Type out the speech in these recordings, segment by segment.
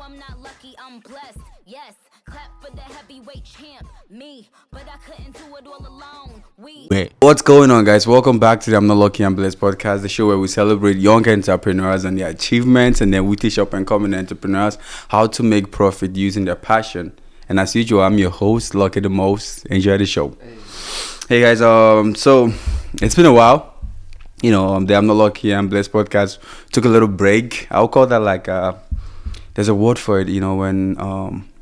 I'm not lucky, I'm blessed. Yes, clap for the heavyweight champ, me. But I couldn't do it all alone. Wait, what's going on, guys? Welcome back to the I'm Not Lucky, I'm Blessed podcast, the show where we celebrate young entrepreneurs and their achievements, and then we teach up and coming entrepreneurs how to make profit using their passion. And as usual, I'm your host, Lucky the Most. Enjoy the show. Hey guys, so it's been a while. The I'm Not Lucky, I'm Blessed podcast took a little break. I'll call that like there's a word for it, when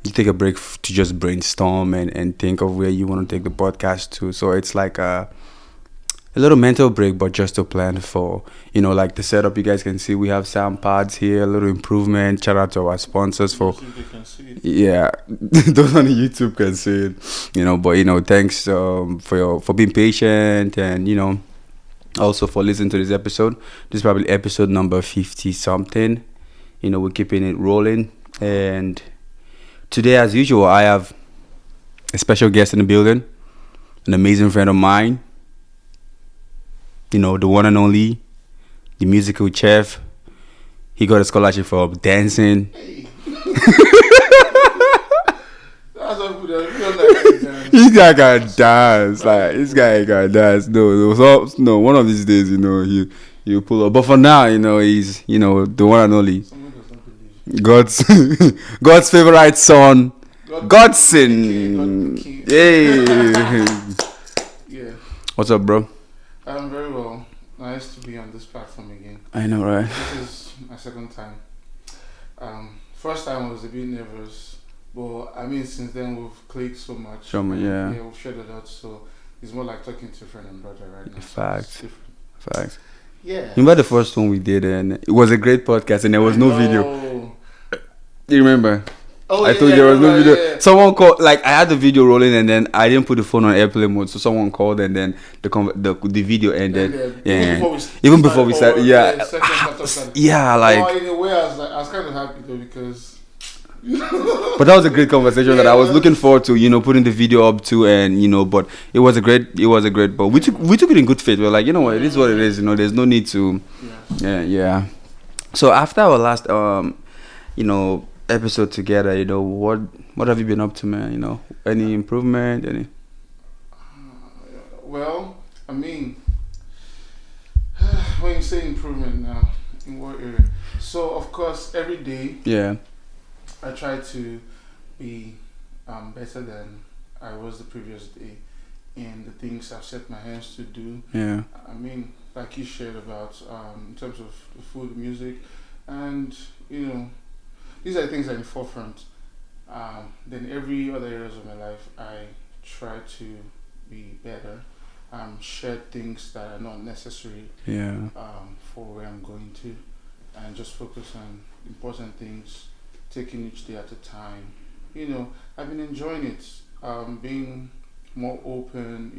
you take a break to just brainstorm and think of where you want to take the podcast to. So it's like a little mental break, but just to plan for, like the setup. You guys can see we have sound pads here, a little improvement. Shout out to our sponsors for, yeah, those on the YouTube can see it, but thanks for being patient and also for listening to this episode. This is probably episode number 50 something. We're keeping it rolling, and today, as usual, I have a special guest in the building, an amazing friend of mine, the one and only, the musical chef. He got a scholarship for dancing. Hey. That's what we don't This guy can dance. Like, this guy can dance. No, one of these days, he'll pull up. But for now, he's, the one and only. God's favorite son, Godson. Hey. Yeah. What's up, bro? I'm very well. Nice to be on this platform again. I know, right? This is my second time. First time I was a bit nervous, but since then we've clicked so much. Yeah. Yeah, we've shared a lot, so it's more like talking to a friend and brother right now. Facts. Yeah. Remember the first one we did, and it was a great podcast, and there was no video. Do you remember? Oh, I told you there was no video. Yeah. Someone called, like I had the video rolling, and then I didn't put the phone on airplane mode, so someone called, and then the video ended. Even before we started, yeah. Yeah, like. Oh, in a way, I was kind of happy though because. But that was a great conversation that I was looking forward to, putting the video up to, and but it was a great, but we took it in good faith. We were like, what, it is what it is, there's no need to, yeah. So after our last, episode together, what have you been up to, man? Any improvement, any? Well, when you say improvement now, in what area? So of course, every day, yeah. I try to be better than I was the previous day in the things I've set my hands to do. Yeah. Like you shared about in terms of the food, music, and these are the things that are in the forefront. Then every other areas of my life, I try to be better. Share things that are not necessary. Yeah. For where I'm going to, and just focus on important things. Taking each day at a time. I've been enjoying it. Being more open,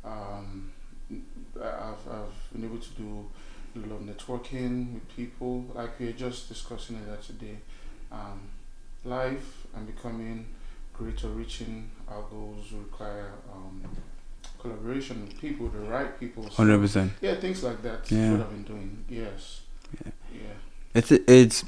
I've been able to do a lot of networking with people. Like we were just discussing it today. Life and becoming greater, reaching our goals require collaboration with people, the right people. So, 100%. Yeah, things like that. Yeah. What I've been doing. Yes. Yeah. It's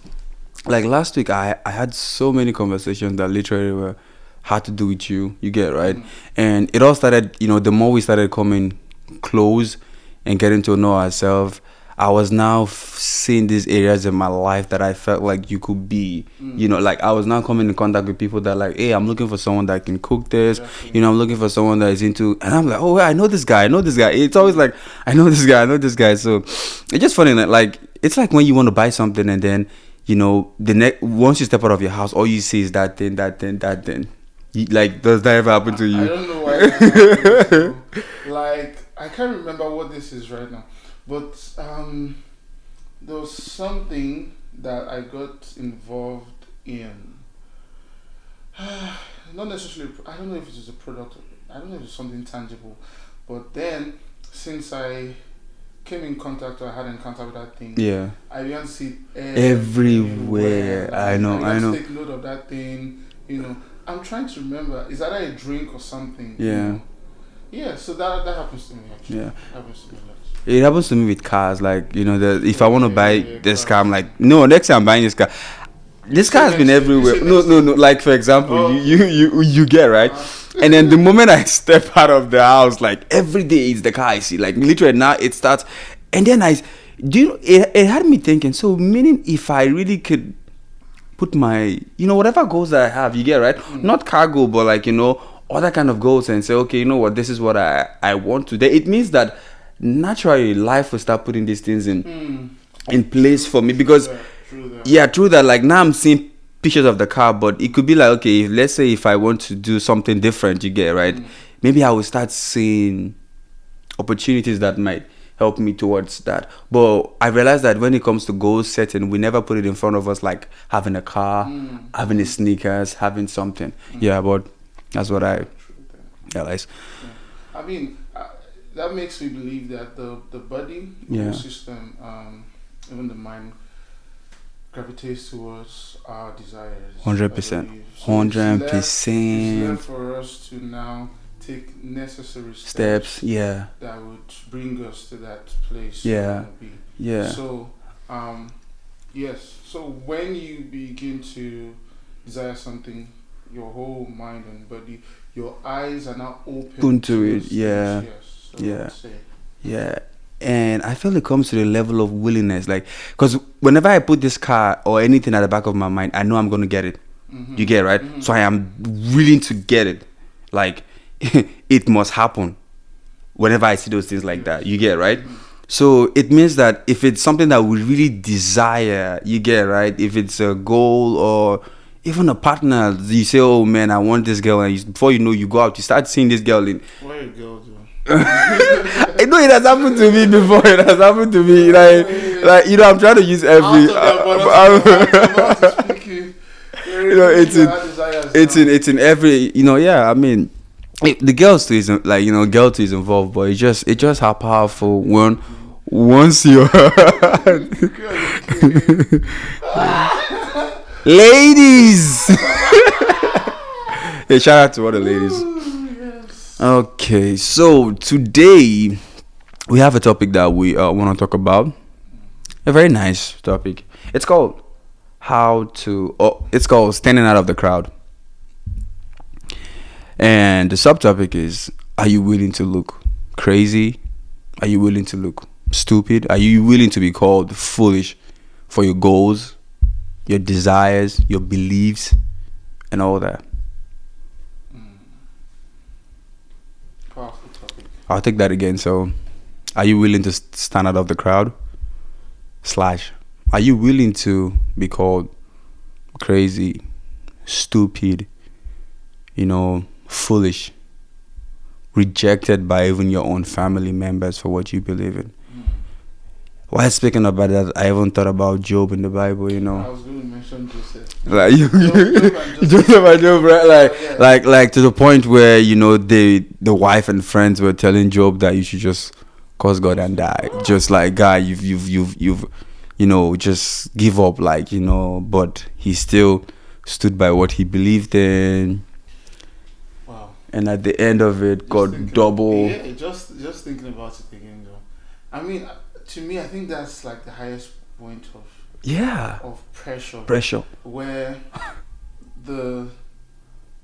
like last week I had so many conversations that literally had to do with you. You get right, and it all started. The more we started coming close and getting to know ourselves, I was now seeing these areas in my life that I felt like you could be. Like I was now coming in contact with people that like, hey, I'm looking for someone that can cook this. Exactly. I'm looking for someone that is into, and I'm like, oh, I know this guy. It's always like, I know this guy. So it's just funny that like it's like when you want to buy something and then. Once you step out of your house, all you see is that thing. Like, does that ever happen to you? I don't know why that happens. Like, I can't remember what this is right now. But there was something that I got involved in. Not necessarily, I don't know if it is a product. I don't know if it's something tangible. But then, since I came in contact or I had in contact with that thing. Yeah. I began to see it everywhere. I know. To take note of that thing. I'm trying to remember. Is that a drink or something? Yeah. Yeah. So that happens to me actually. Yeah. Happens to me a lot. It happens to me with cars. Like if I want to buy this car, I'm like, no. Next time I'm buying this car, this car has been everywhere. No. Like for example, Oh. you get right, and then the moment I step out of the house, like every day it's the car I see. Like literally now it starts, and then it had me thinking. So meaning if I really could put my whatever goals that I have, you get right, not cargo, but like other kind of goals, and say okay, you know what, this is what I want to. It means that naturally life will start putting these things in place for me because. True that. Yeah, true that. Like now I'm seeing pictures of the car, but it could be like, okay, let's say if I want to do something different, you get right. Maybe I will start seeing opportunities that might help me towards that. But I realized that when it comes to goal setting, we never put it in front of us like having a car, having a sneakers, having something. Yeah, but that's what I realized. I mean, that makes me believe that the body, Yeah. system, even the mind, gravitates towards our desires. 100%. I believe. So 100%. It's left for us to now take necessary Steps, yeah. that would bring us to that place. Yeah. we wanna be. Yeah. So, yes. So when you begin to desire something, your whole mind and body, your eyes are now open To it, those yeah. things, yes. So Yeah. I'd say, Yeah, and I feel it comes to the level of willingness, like, because whenever I put this car or anything at the back of my mind, I know I'm gonna get it. You get it, right? So I am willing to get it. Like, it must happen. Whenever I see those things like that, you get it, right? So it means that if it's something that we really desire, you get it, right? If it's a goal or even a partner, you say, "Oh man, I want this girl," and before you know, you go out, you start seeing this girl in. where you go, Joe? I know it has happened to me before. It has happened to me. Like I'm trying to use every. It's in every. Yeah. I mean, the girls too is like girl too is involved, but it's just how powerful once you're ladies. Hey, shout out to all the ladies. Okay, so today we have a topic that we want to talk about. A very nice topic. It's called it's called standing out of the crowd. And the subtopic is: are you willing to look crazy? Are you willing to look stupid? Are you willing to be called foolish for your goals, your desires, your beliefs, and all that? Powerful topic. I'll take that again. So, are you willing to stand out of the crowd? / are you willing to be called crazy, stupid, foolish, rejected by even your own family members for what you believe in? While speaking about that, I even thought about Job in the Bible. I was going to mention Joseph. Like Joseph and Job, right? Like to the point where the wife and friends were telling Job that you should just curse God and die. Just like, guy, you've just give up, but he still stood by what he believed in. Wow. And at the end of it, got double. Yeah, just thinking about it again, though. I mean, to me, I think that's like the highest point of pressure. Where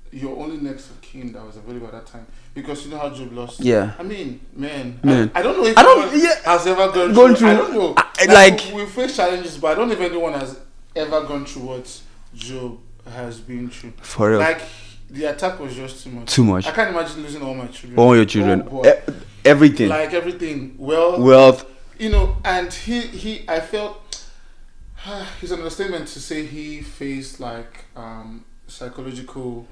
you're only next of kin that was available at that time, because you know how Job lost. Yeah. I mean, man. Man. I don't know if anyone has ever gone through. I don't know. We face challenges, but I don't know if anyone has ever gone through what Job has been through. For real. Like, the attack was just too much. Too much. I can't imagine losing all my children. All your children. Oh, boy. Everything. Like everything. Wealth. And he I felt his understatement to say he faced like psychological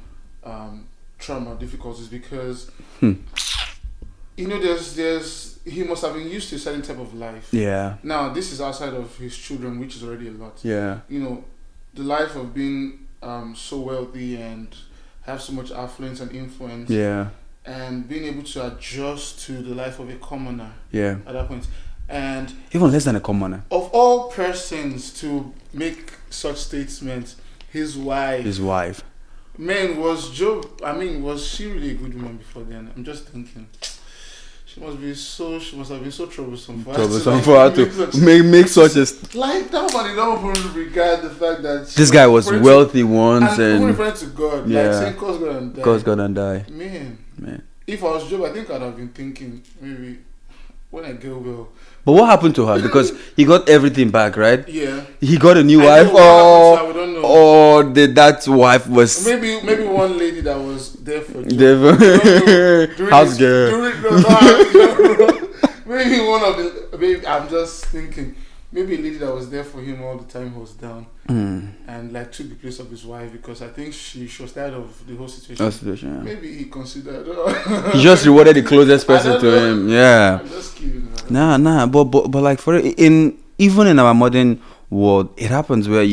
trauma difficulties, because there's he must have been used to a certain type of life. Yeah. Now this is outside of his children, which is already a lot. Yeah. The life of being so wealthy and have so much affluence and influence. Yeah. And being able to adjust to the life of a commoner. Yeah. At that point. And even less than a commoner. Of all persons to make such statements, his wife. Man, was she really a good woman before then? I'm just thinking. She must have been so troublesome for Troublesome for her to make such a like that one. You don't even regard the fact that this guy was wealthy once and and referring to God, yeah, like saying cause God and die. cause God and die. Man. If I was Job, I think I'd have been thinking maybe when I get well. But what happened to her? Because he got everything back, right? Yeah. He got a new I wife, know what happened to her, we don't know. or that wife was maybe one lady that was there for Job. house girl. Maybe one of the. Maybe I'm just thinking. Maybe a lady that was there for him all the time was down and like took the place of his wife because I think she was tired of the whole situation. Yeah. Maybe he considered. He just rewarded the closest person to him. Yeah. I'm just kidding. Nah. But like for even in our modern world, it happens where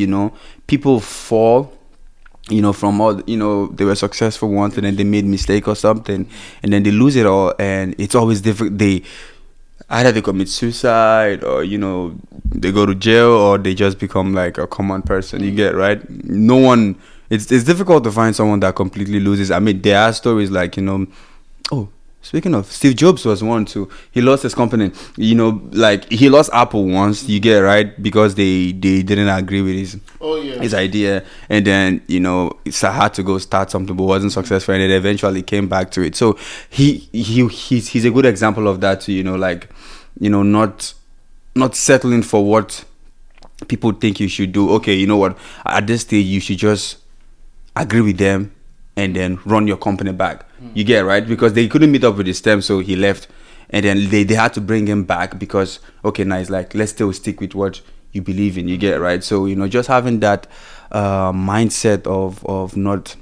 people fall. From all they were successful once and then they made mistake or something, and then they lose it all, and it's always difficult. Either they commit suicide or they go to jail or they just become like a common person. You get right? No one. It's difficult to find someone that completely loses. I mean, there are stories like oh, speaking of, Steve Jobs was one too. He lost his company. Like he lost Apple once. You get right because they didn't agree with his idea, and then it's had to go start something, but wasn't successful, and it eventually came back to it. So he's a good example of that too. Not settling for what people think you should do. Okay, you know what? At this stage, you should just agree with them and then run your company back. You get right? Because they couldn't meet up with his terms, so he left. And then they had to bring him back because, okay, now it's like, let's still stick with what you believe in. You get right? So, just having that mindset of not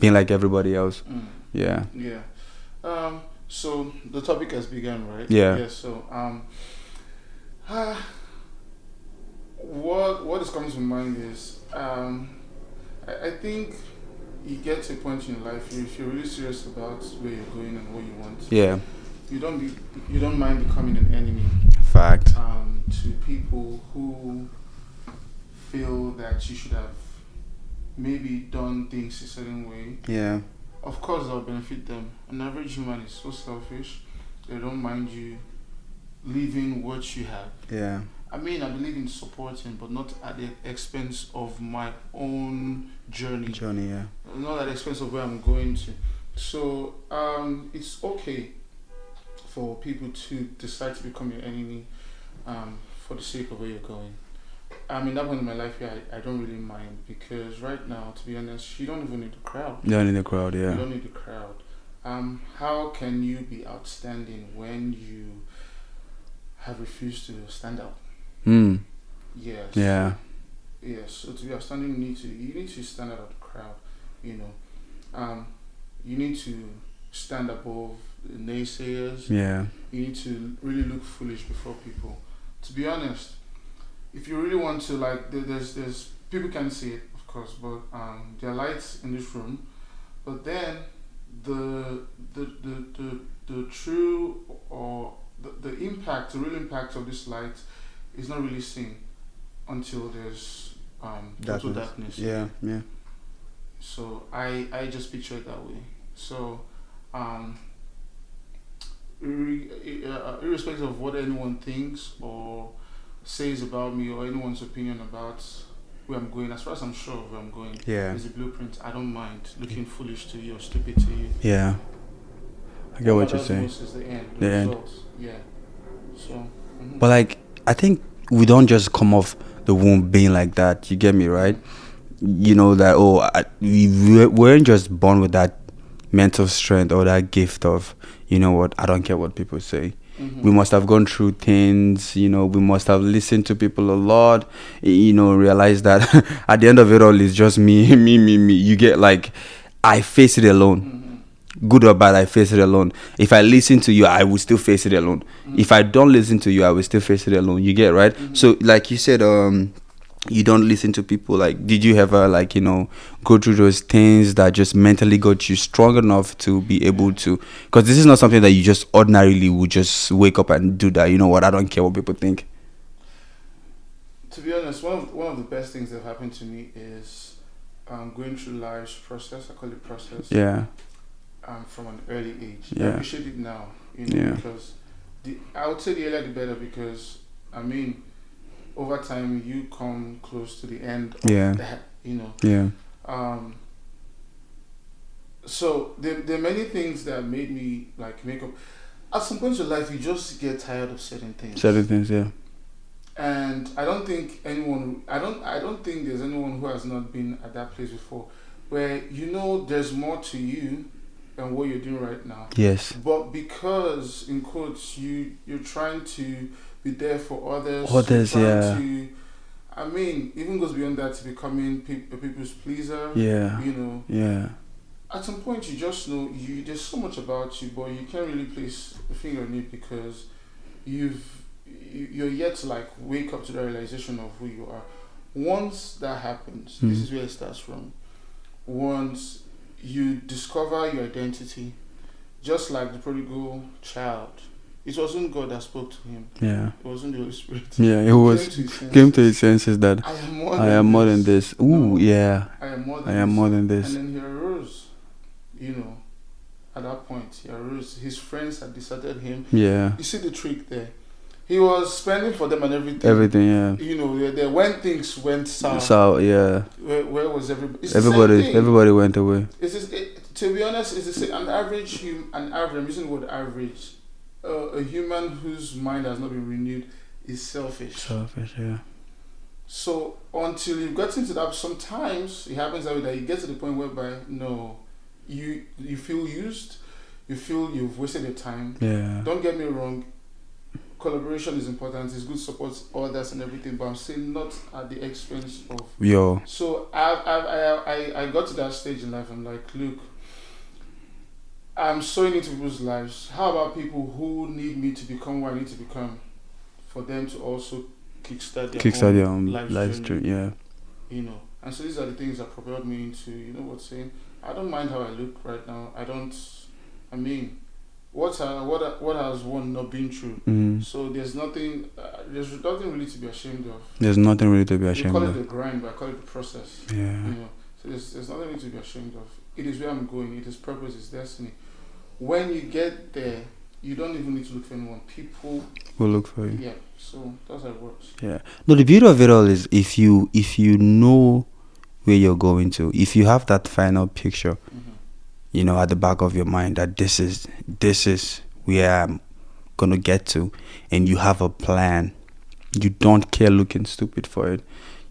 being like everybody else. Yeah. So the topic has begun, right? Yeah. So, what is coming to mind is, I think you get to a point in life if you're really serious about where you're going and what you want. Yeah. You don't mind becoming an enemy. Fact. To people who feel that you should have maybe done things a certain way. Yeah. Of course, that'll benefit them. An average human is so selfish; they don't mind you leaving what you have. Yeah. I mean, I believe in supporting, but not at the expense of my own journey. Yeah. Not at the expense of where I'm going to. So, it's okay for people to decide to become your enemy for the sake of where you're going. I mean, that point in my life here, I don't really mind because right now, to be honest, you don't even need the crowd. You don't need the crowd, yeah. You don't need the crowd. How can you be outstanding when you have refused to stand out? Yes. Yeah. Yes. So to be outstanding, you need to stand out of the crowd. You need to stand above the naysayers. Yeah. You need to really look foolish before people. To be honest, if you really want to, like, there's people can see it, of course, but there are lights in this room. But then the true or the impact, the real impact of this light is not really seen until there's total darkness. Yeah. So I just picture it that way. So irrespective of what anyone thinks or says about me or anyone's opinion about where I'm going, as far as I'm sure of where I'm going, is a blueprint. I don't mind looking foolish to you or stupid to you. Yeah. I get what you're saying. Is the end. The end. Results. Yeah. So. But like, I think we don't just come off the womb being like that. You get me, right? That we weren't just born with that mental strength or that gift of, I don't care what people say. We must have gone through things, we must have listened to people a lot, realize that at the end of it all, it's just me. You get like, I face it alone. Good or bad, I face it alone. If I listen to you, I will still face it alone. If I don't listen to you, I will still face it alone. You get right? So like you said, you don't listen to people. Like, did you ever go through those things that just mentally got you strong enough to be able to, because this is not something that you just ordinarily would just wake up and do that. I don't care what people think. To be honest, one of the best things that happened to me is going through life's process. I call it process. Yeah. from an early age. I Yeah. appreciate it now, you know, Yeah. because I would say the earlier the better, because I mean, over time you come close to the end of Yeah. that, you know. Yeah. So there are many things that made me like make up. At some point in life, you just get tired of certain things. Certain things, yeah. And I don't think anyone. I don't think there's anyone who has not been at that place before, where you know there's more to you than what you're doing right now. Yes. But because, in quotes, you're trying to be there for others. Others, you're yeah. trying to, I mean, even goes beyond that to becoming a people's pleaser. Yeah. You know. Yeah. At some point, you just know there's so much about you, but you can't really place a finger on it because you're yet to like wake up to the realization of who you are. Once that happens, this is where it starts from. Once you discover your identity, just like the prodigal child, it wasn't God that spoke to him. Yeah. It wasn't the Holy Spirit. Yeah, it was came to his senses that I I am more than this. Ooh, No, yeah. I am more I than am this. more than this. And then he arose, you know, at that point. He arose. His friends had deserted him. Yeah. You see the trick there. He was spending for them and everything. Everything, yeah. You know, there when things went south. So yeah. Where was everybody? It's the same thing. Everybody went away. To be honest, it's the same. I'm using the word average. A human whose mind has not been renewed is selfish. Selfish, yeah. So until you've gotten to that, sometimes it happens that way, that you get to the point whereby no, you feel used, you feel you've wasted your time. Yeah. Don't get me wrong, collaboration is important. It's good to support others and everything, but I'm saying not at the expense of. Yo. So I got to that stage in life. I'm like, look, I'm sowing into people's lives. How about people who need me to become what I need to become, for them to also kickstart their own life stream, yeah. You know, and so these are the things that propelled me into, you know what, saying I don't mind how I look right now. I mean, what has one not been through? Mm. So there's nothing really to be ashamed of. There's nothing really to be You ashamed call it of. the grind, but I call it the process. Yeah. You know, so there's nothing really to be ashamed of. It is where I'm going. It is purpose. It's destiny. When you get there, you don't even need to look for anyone. People will look for you. Yeah. So that's how it works. Yeah. No, the beauty of it all is if you know where you're going to, if you have that final picture, you know, at the back of your mind that this is where I'm gonna get to, and you have a plan, you don't care looking stupid for it.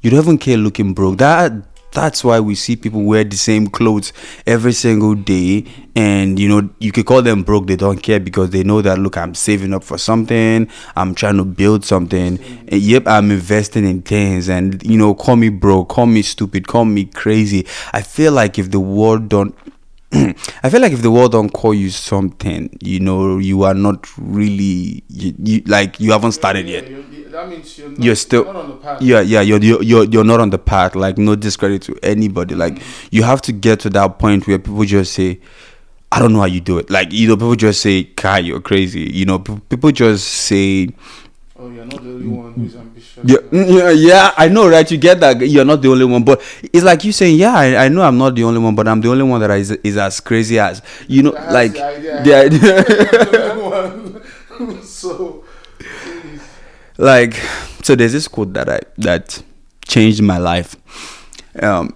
You don't even care looking broke. That's why we see people wear the same clothes every single day, and you know, you could call them broke. They don't care because they know that, look, I'm saving up for something, I'm trying to build something, and yep, I'm investing in things. And you know, call me broke, call me stupid, call me crazy. I feel like if the world don't call you something, you know, you are not really you haven't started yet. That means you're still not on the path. Yeah, you're not on the path. Like, no discredit to anybody. Like, you have to get to that point where people just say, I don't know how you do it. Like, you know, people just say, Kai, you're crazy. You know, people just say, oh, you're not the only one who's ambitious. Yeah, I know, right? You get that you're not the only one, but it's like you saying, yeah, I know I'm not the only one, but I'm the only one that is as crazy as, you know, like the idea. So, like, so there's this quote that changed my life,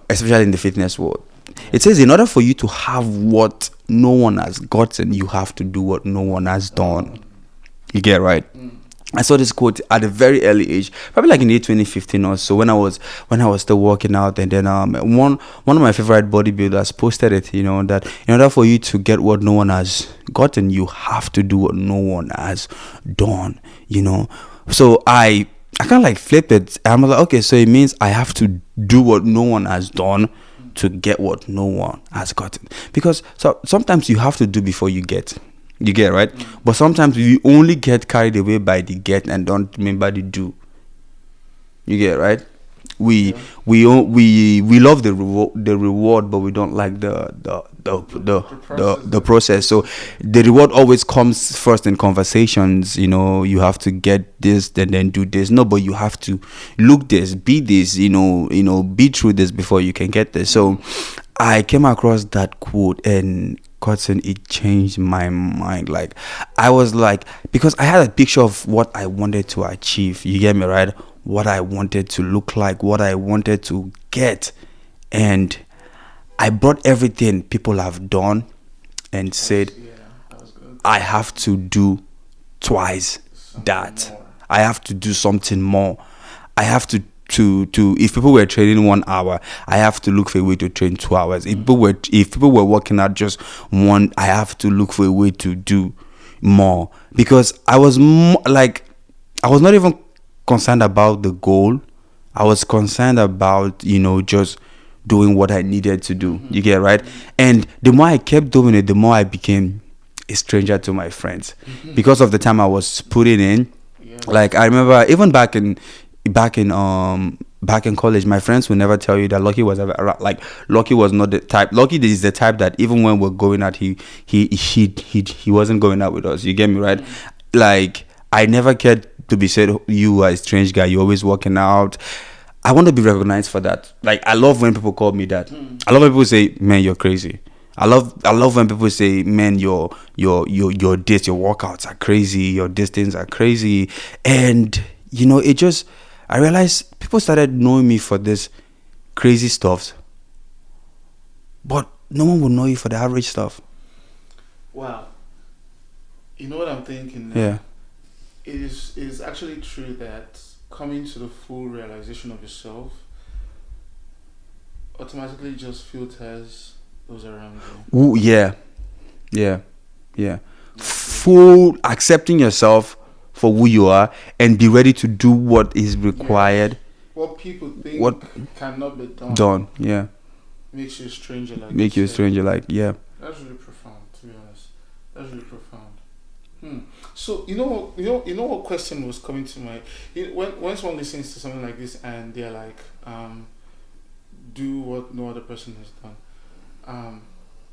especially in the fitness world. It says, in order for you to have what no one has gotten, you have to do what no one has done. You get right? I saw this quote at a very early age, probably like in the year 2015 or so, when I was still working out, and then one of my favorite bodybuilders posted it, you know, that in order for you to get what no one has gotten, you have to do what no one has done, you know. So I kind of like flipped it. I'm like, okay, so it means I have to do what no one has done to get what no one has gotten, because sometimes you have to do before you get. You get right, but sometimes we only get carried away by the get and don't remember the do. You get right. We love the reward, but we don't like the process. So the reward always comes first in conversations. You know, you have to get this and then do this. No, but you have to look this, be this. You know, be through this before you can get this. So I came across that quote, and Godson, it changed my mind. Like, I was like, because I had a picture of what I wanted to achieve. You get me, right? What I wanted to look like, what I wanted to get. And I brought everything people have done and said, that was good. I have to do twice that. More. I have to do something more. I have to if people were training 1 hour, I have to look for a way to train 2 hours. If people were working out just one, I have to look for a way to do more, because I was like, I was not even concerned about the goal. I was concerned about, just doing what I needed to do. You get right? And the more I kept doing it, the more I became a stranger to my friends because of the time I was putting in. Like, I remember even back in college, my friends would never tell you that Lucky was ever around. Like, Lucky was not the type. Lucky is the type that even when we're going out, he wasn't going out with us. You get me, right? Like, I never cared to be said, you are a strange guy, you're always working out. I want to be recognized for that. Like, I love when people call me that. I love when people say, man, you're crazy. I love when people say, man, your this, your workouts are crazy, your distance are crazy. And it just, I realized people started knowing me for this crazy stuff, but no one would know you for the average stuff. Wow. You know what I'm thinking now? Yeah. It is actually true that coming to the full realization of yourself automatically just filters those around you. Ooh, yeah. Full accepting yourself for who you are and be ready to do what is required. What people think cannot be done. Yeah. Makes you a stranger. Like yeah. That's really profound, to be honest. That's really profound. So you know what question was coming to mind. When someone listens to something like this and they're like, do what no other person has done.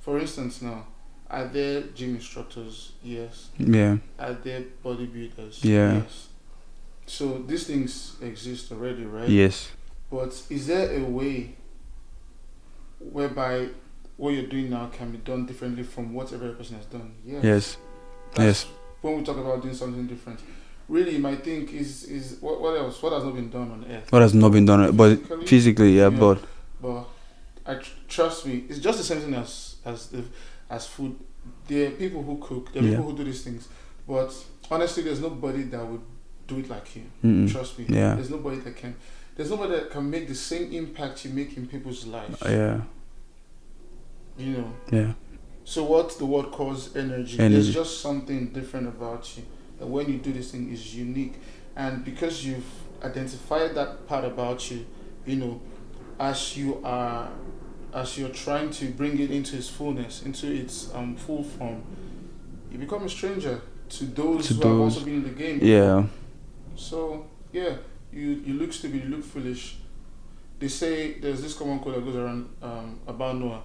For instance, now, are there gym instructors? Yes. Yeah. Are there bodybuilders? Yeah. Yes. So these things exist already, right? Yes. But is there a way whereby what you're doing now can be done differently from what every person has done? Yes. Yes. When we talk about doing something different, really, my thing is what else? What has not been done on earth? What has not been done, but physically, yeah. But trust me, it's just the same thing as food. There are people who cook. There are people who do these things. But honestly, there's nobody that would do it like you. Mm-mm. Trust me. Yeah. There's nobody that can. There's nobody that can make the same impact you make in people's lives. Yeah. Yeah. So what the word calls energy. There's just something different about you. And when you do this thing, is unique. And because you've identified that part about you, as you're trying to bring it into its fullness, into its full form, you become a stranger to those who have also been in the game. Yeah. So yeah, you look stupid, you look foolish. They say there's this common quote that goes around about Noah.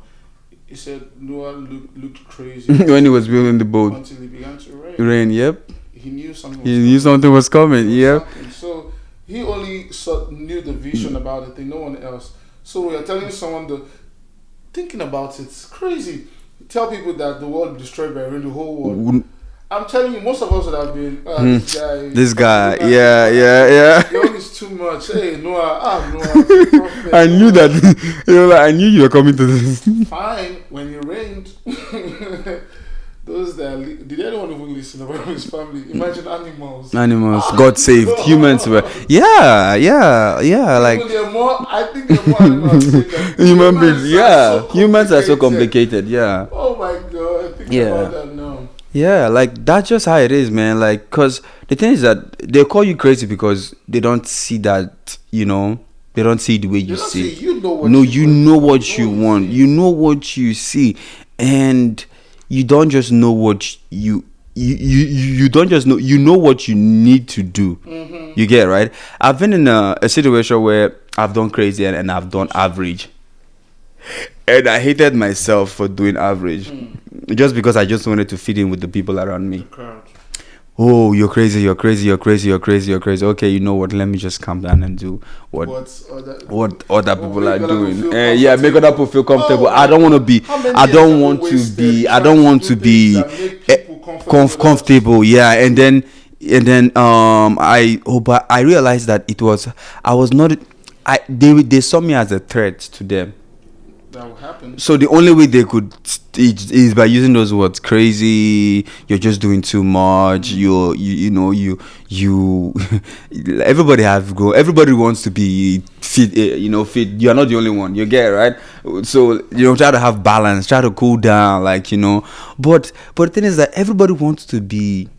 He said Noah looked crazy when he was building the boat until it began to rain. Yep. He knew something. Something was coming. Yep. So he only knew the vision about the thing. No one else. So we are telling someone thinking about it's crazy. Tell people that the world will be destroyed by rain, the whole world. I'm telling you, most of us would have been this guy. Yeah. Young is too much. Hey, Noah. I knew that. I knew you were coming to this. Fine. When it rained, those that did anyone even listen about his family? Imagine animals. God saved. Humans were. Yeah. Like I think they're more animals than human beings. Yeah. Humans are so complicated. Yeah. Oh my God. Think about that now. Yeah, like that's just how it is, man. Like, cause the thing is that they call you crazy because they don't see that, they don't see the way you see. You know what you want. You know what you see, and you don't just know what you don't just know. You know what you need to do. Mm-hmm. You get right. I've been in a situation where I've done crazy and I've done average. And I hated myself for doing average, just because I just wanted to fit in with the people around me. oh, you're crazy, you're crazy, you're crazy, you're crazy, you're crazy. Okay, you know what? Let me just calm down and do what other people are doing. Yeah, make other people feel comfortable. I don't want to be. I don't want to be. I don't want to be comfortable. Yeah, but I realized that I was not. They saw me as a threat to them. That will happen. So the only way they could is by using those words: crazy. You're just doing too much. You. Everybody have go. Everybody wants to be fit. Fit. You're not the only one. You get it, right? So try to have balance. Try to cool down. But the thing is that everybody wants to be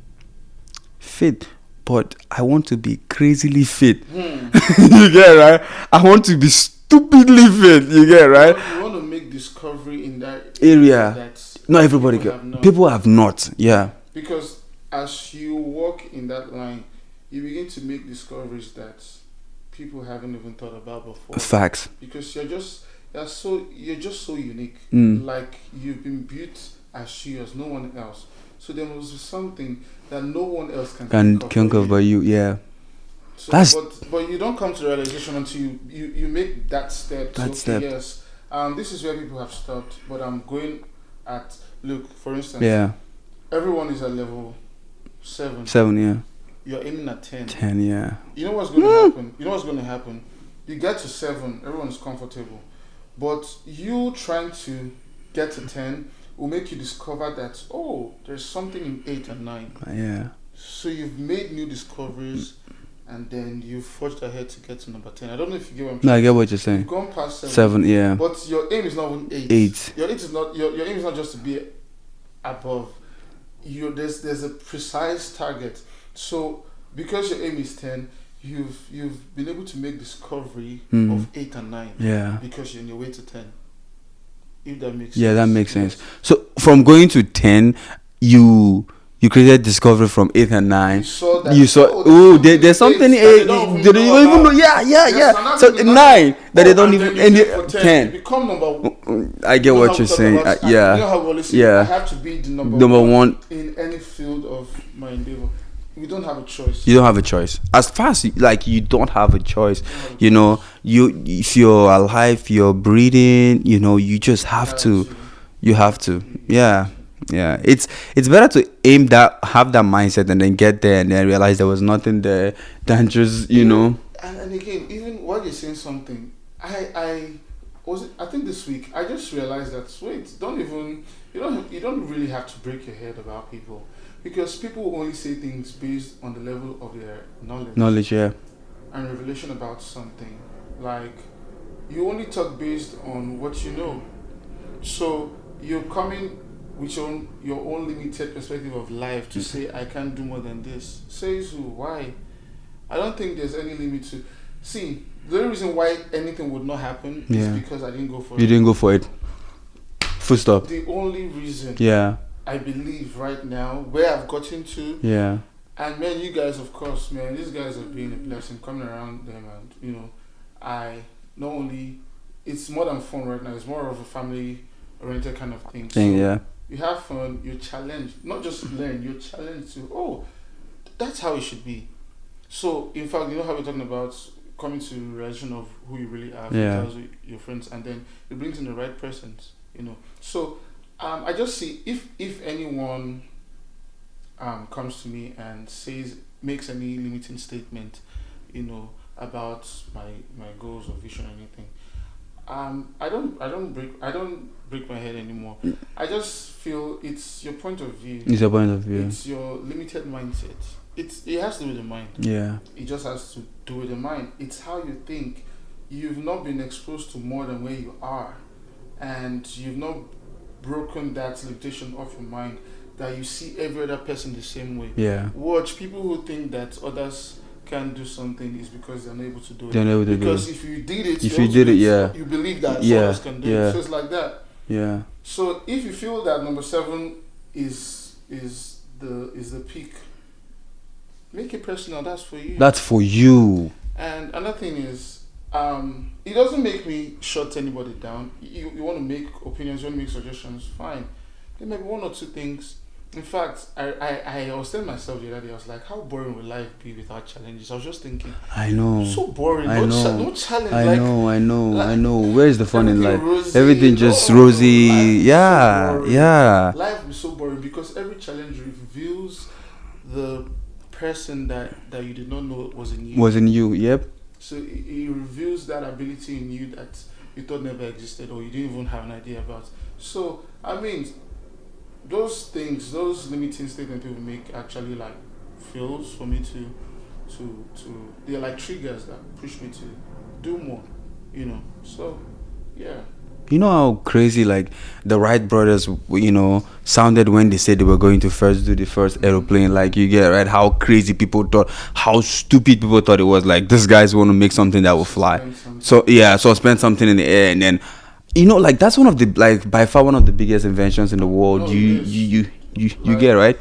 fit. But I want to be crazily fit. You get it, right? I want to be stupidly fit. You get it, right? You want to make discovery in that area that not everybody can. People have not. Yeah. Because as you walk in that line, you begin to make discoveries that people haven't even thought about before. Facts. Because you're just so unique. Like you've been built as you, as no one else. So there must be something that no one else can cover you. Yeah. So, but you don't come to realization until you make that step. Yes. This is where people have stopped. But I'm going at for instance. Yeah. Everyone is at level 7. 7, yeah. You're aiming at 10. 10, yeah. You know what's going to happen? You get to 7, everyone's comfortable. But you trying to get to 10 will make you discover that, there's something in 8 and 9. Yeah. So you've made new discoveries and then you've forged ahead to get to number 10. I don't know if you get what I'm saying. No, I get what you're saying. You've gone past 7. 7, yeah. But your aim is not even 8. 8. Your aim is not just to be above. There's a precise target. So because your aim is 10, you've been able to make discovery of 8 and 9. Yeah. Because you're on your way to 10. If that makes sense. Yeah, that makes sense. So from going to 10, you created discovery from 8 and 9. You saw there's something 8. They don't even know. Yeah. So 9 that they don't even 10. You become number 1. I get what you're saying. Yeah. You know how we always say, I have to be the number one in any field of my endeavor. You don't have a choice. You don't have a choice. As far as you don't have a choice. If you're alive, you're breathing. You just have to. You have to. Yeah. It's better to aim that, have that mindset, and then get there and then realize there was nothing there than just And again, even while you're saying something, I think this week I just realized that you don't really have to break your head about people. Because people only say things based on the level of their knowledge. Knowledge, yeah. And revelation about something. Like, you only talk based on what you know. So, you're coming with your own limited perspective of life to say, I can't do more than this. Says who? Why? I don't think there's any limit to... See, the only reason why anything would not happen is because I didn't go for it. You didn't go for it. Full stop. The only reason... Yeah. I believe right now where I've gotten to. Yeah. And man, you guys, of course, man, these guys have been a blessing coming around them, and I not only it's more than fun right now. It's more of a family-oriented kind of thing. Yeah. You have fun. You're challenged, not just learn. You're challenged to that's how it should be. So in fact, you know how we're talking about coming to realization of who you really are. Yeah. Your friends, and then it brings in the right persons. So. I just see if anyone comes to me and makes any limiting statement, about my goals or vision or anything, I don't break my head anymore. I just feel it's your point of view. It's your point of view. It's your limited mindset. It has to do with the mind. Yeah. It just has to do with the mind. It's how you think. You've not been exposed to more than where you are, and you've not broken that limitation of your mind that you see every other person the same way. Yeah. Watch people who think that others can't do something is because they're unable to do it. They're unable to do it. Because if you did it, you believe that others can do it. So it's like that. Yeah. So if you feel that number 7 is the peak, make it personal. That's for you. That's for you. And another thing is, it doesn't make me shut anybody down. You want to make opinions, you want to make suggestions, fine. There may be 1 or 2 things In fact, I was telling myself the other day, I was like, how boring will life be without challenges? I was just thinking, I know. so boring. I know. No challenge. I like, know. I know. I like know. Where's the fun in everything life? rosy. Everything just No, rosy. life is so Yeah. boring. Yeah. Life will be so boring because every challenge reveals the person that you did not know was in you. Wasn't you? Yep. So it reveals that ability in you that you thought never existed or you didn't even have an idea about. So I mean, those things, those limiting statements people make actually like fuels for me to they're like triggers that push me to do more, you know. So yeah. You know how crazy like the Wright brothers, sounded when they said they were going to first do the first aeroplane. Like you get right, how crazy people thought, how stupid people thought it was. Like these guys want to make something that will fly. So yeah, so spend something in the air, and then like that's one of the like by far one of the biggest inventions in the world. Oh, You get right.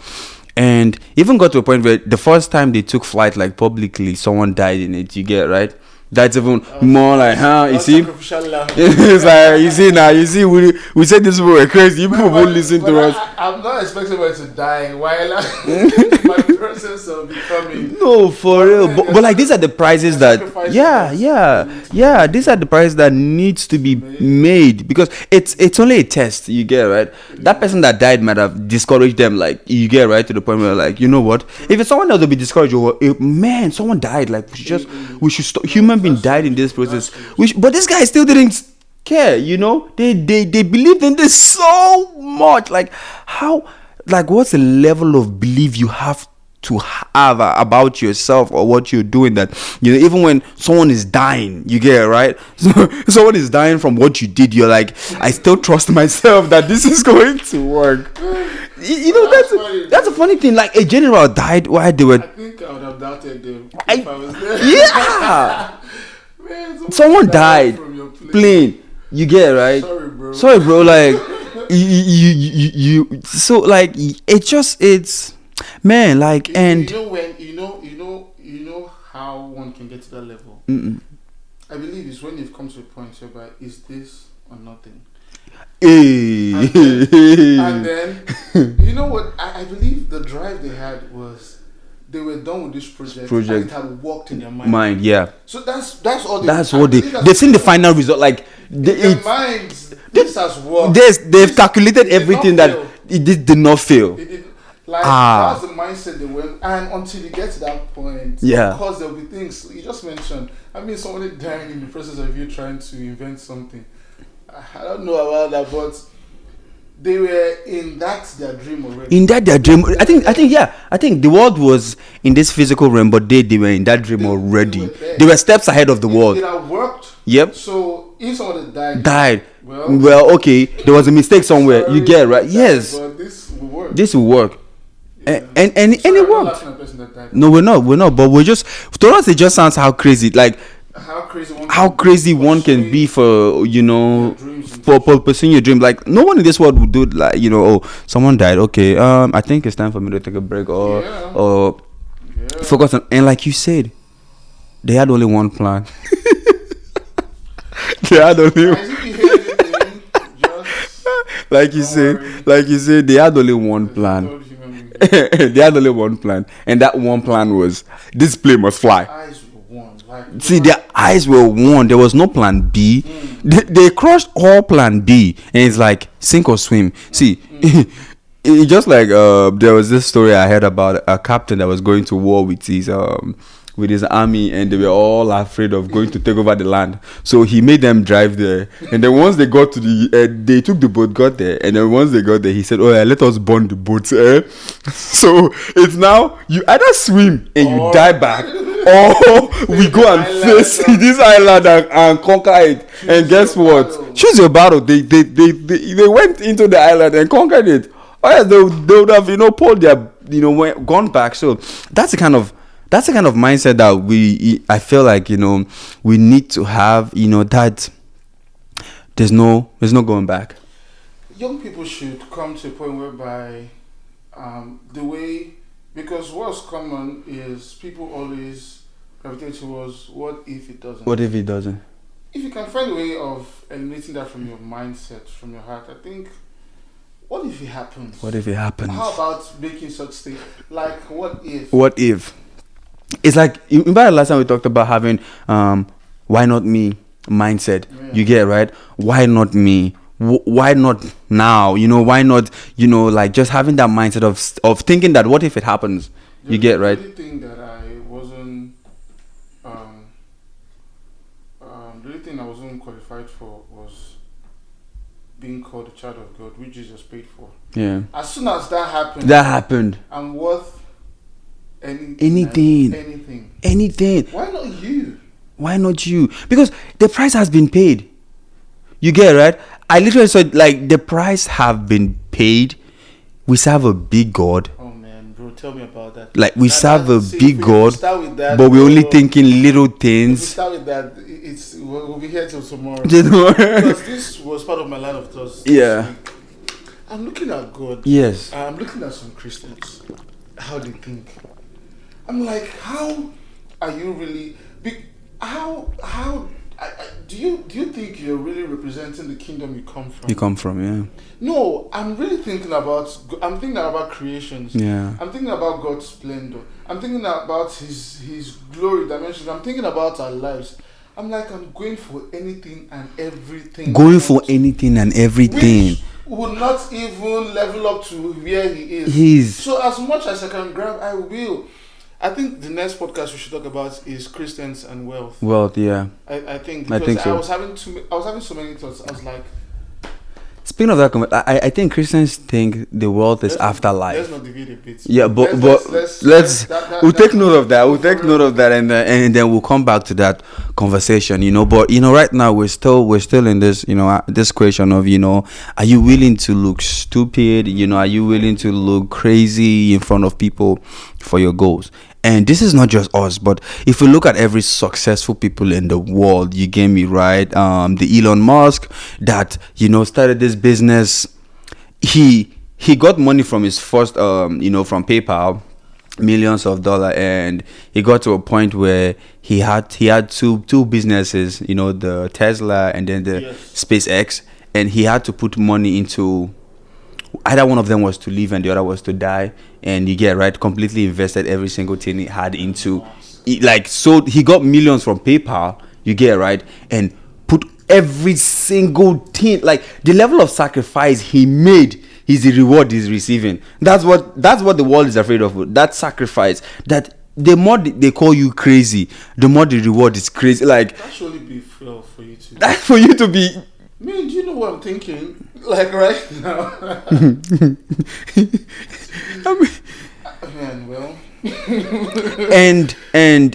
And even got to a point where the first time they took flight like publicly, someone died in it. You get right. That's even more like, you see? It's like, you see now, we said this people were crazy. People won't listen to us. I'm not expecting anyone to die while my process of becoming. No, for real. But like, these are the prices that, yeah. These are the prices that needs to be made because it's only a test, you get right? That person that died might have discouraged them, like, you get right to the point where, like, you know what? If it's someone else will be discouraged, or man, someone died, like, we should stop. Human being died in this process, but this guy still didn't care. They believed in this so much. Like how, like what's the level of belief you have to have about yourself or what you're doing, that even when someone is dying, you get it right? So someone is dying from what you did, you're like, I still trust myself that this is going to work. That's a funny thing. Like a general died while they were, I think I would have doubted them if I was there. Yeah. Man, someone died from your plane. You get it right? Sorry bro. Like you so like it's man, like, and you know how one can get to that level. I believe it's when you've come to a point whereby is this or nothing. Hey. And then you know what? I believe the drive they had was they were done with this project. And it had worked in their mind. Yeah. So that's all. That's what they've seen the final result. Like their minds. This has worked. They've calculated everything that it did not fail. Like that was the mindset they went, and until you get to that point, yeah, because there'll be things you just mentioned. I mean, somebody dying in the process of you trying to invent something. I don't know about that, but they were in that their dream already. In that their dream, I think the world was in this physical realm, but they were in that dream already. They were steps ahead of the world. It had worked. Yep. So if somebody died. Well, okay, there was a mistake somewhere. You get right. Yes. But this will work. This will work. Yeah. And it worked. No, we're not. But we're just, to us, it just sounds how crazy, like how crazy one can be for for pursuing your dream. Like no one in this world would do it, like someone died. Okay, I think it's time for me to take a break or focus on. And like you said, they had only one plan. They had only. Like you said, they had only one plan. They had only one plan, and that one plan was this plane must fly. See, their eyes were warned. There was no plan B. They crushed all plan B, and it's like sink or swim. See, it just like there was this story I heard about a captain that was going to war with his army, and they were all afraid of going to take over the land. So he made them drive there, and then once they got to they took the boat, got there, and then once they got there, he said, "Oh yeah, let us burn the boat." So it's now you either swim and you die back, or we go and face this island and conquer it. And guess what? Choose your battle. They went into the island and conquered it. Oh yeah, they would have pulled their gone back. So that's the kind of mindset that I feel like we need to have, that there's no going back. Young people should come to a point whereby because what's common is people always gravitate towards what if it doesn't. What if it doesn't? If you can find a way of eliminating that from your mindset, from your heart, I think what if it happens? What if it happens? How about making such things? Like, what if? What if? It's like, remember the last time we talked about having why not me mindset. Yeah. You get, right? Why not me? Why not now? Why not, like just having that mindset of thinking that what if it happens? You get, right? The only thing that I wasn't qualified for was being called a child of God, which Jesus paid for. Yeah. As soon as that happened, I'm worth anything. Why not you? Why not you? Because the price has been paid. You get, right? I literally said, like, the price have been paid. We serve a big God. Oh man, bro, tell me about that. Like, we serve a big God, that, but we're only thinking little If we things. start with that, we'll be here till tomorrow. Because this was part of my line of thoughts. Yeah. I'm looking at God. Yes. I'm looking at some Christians. How they think. I'm like, how are you really? Do you think you're really representing the kingdom you come from? You come from, yeah. No, I'm really thinking about creations. Yeah. I'm thinking about God's splendor. I'm thinking about His glory dimensions. I'm thinking about our lives. I'm like, I'm going for anything and everything. Which would not even level up to where He is. So as much as I can grab, I will. I think the next podcast we should talk about is Christians and wealth. Wealth, yeah. I think because I was having so many thoughts. I was like, speaking of that, I think Christians think the world is afterlife. Let's not deviate a bit. Yeah, but we'll take note of that. We'll take note of that, and then we'll come back to that conversation. But right now we're still in this this question of are you willing to look stupid? Are you willing to look crazy in front of people for your goals? And this is not just us, but if we look at every successful people in the world, you get me, right? The Elon Musk that started this business, he got money from his first from PayPal, millions of dollars, and he got to a point where he had two businesses, the Tesla and then the SpaceX, and he had to put money into either one of them was to live and the other was to die, and you get, right, completely invested every single thing he had into so he got millions from PayPal, you get, right, and put every single thing, like the level of sacrifice he made is the reward he's receiving. That's what the world is afraid of, that sacrifice, that the more they call you crazy, the more the reward is crazy. Like, that should only be for you to that's for you to be. Man, do you know what I'm thinking? Like right now. Man, well. and